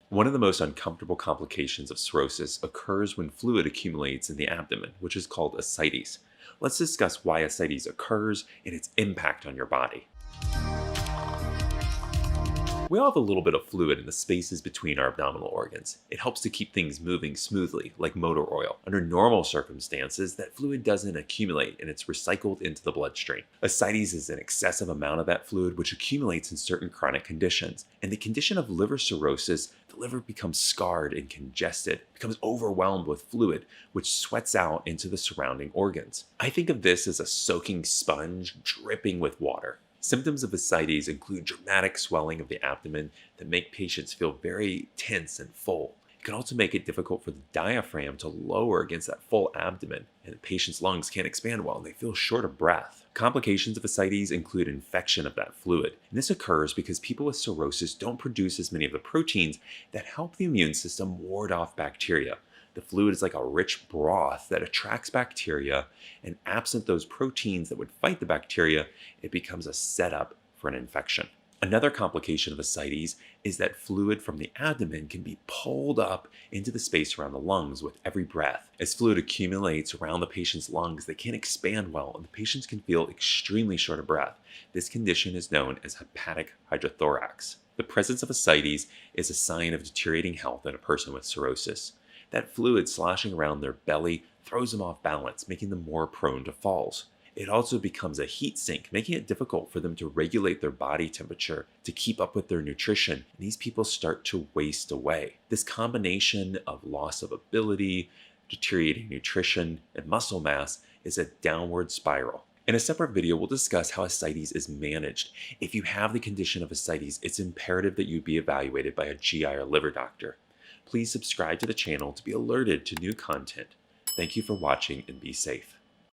One of the most uncomfortable complications of cirrhosis occurs when fluid accumulates in the abdomen, which is called ascites. Let's discuss why ascites occurs and its impact on your body. We all have a little bit of fluid in the spaces between our abdominal organs. It helps to keep things moving smoothly, like motor oil. Under normal circumstances, that fluid doesn't accumulate and it's recycled into the bloodstream. Ascites is an excessive amount of that fluid which accumulates in certain chronic conditions. In the condition of liver cirrhosis, the liver becomes scarred and congested, becomes overwhelmed with fluid, which sweats out into the surrounding organs. I think of this as a soaking sponge dripping with water. Symptoms of ascites include dramatic swelling of the abdomen that make patients feel very tense and full. It can also make it difficult for the diaphragm to lower against that full abdomen, and the patient's lungs can't expand well and they feel short of breath. Complications of ascites include infection of that fluid, and this occurs because people with cirrhosis don't produce as many of the proteins that help the immune system ward off bacteria. The fluid is like a rich broth that attracts bacteria, and absent those proteins that would fight the bacteria, it becomes a setup for an infection. Another complication of ascites is that fluid from the abdomen can be pulled up into the space around the lungs with every breath. As fluid accumulates around the patient's lungs, they can't expand well, and the patients can feel extremely short of breath. This condition is known as hepatic hydrothorax. The presence of ascites is a sign of deteriorating health in a person with cirrhosis. That fluid sloshing around their belly throws them off balance, making them more prone to falls. It also becomes a heat sink, making it difficult for them to regulate their body temperature to keep up with their nutrition, and these people start to waste away. This combination of loss of ability, deteriorating nutrition, and muscle mass is a downward spiral. In a separate video, we'll discuss how ascites is managed. If you have the condition of ascites, it's imperative that you be evaluated by a GI or liver doctor. Please subscribe to the channel to be alerted to new content. Thank you for watching and be safe.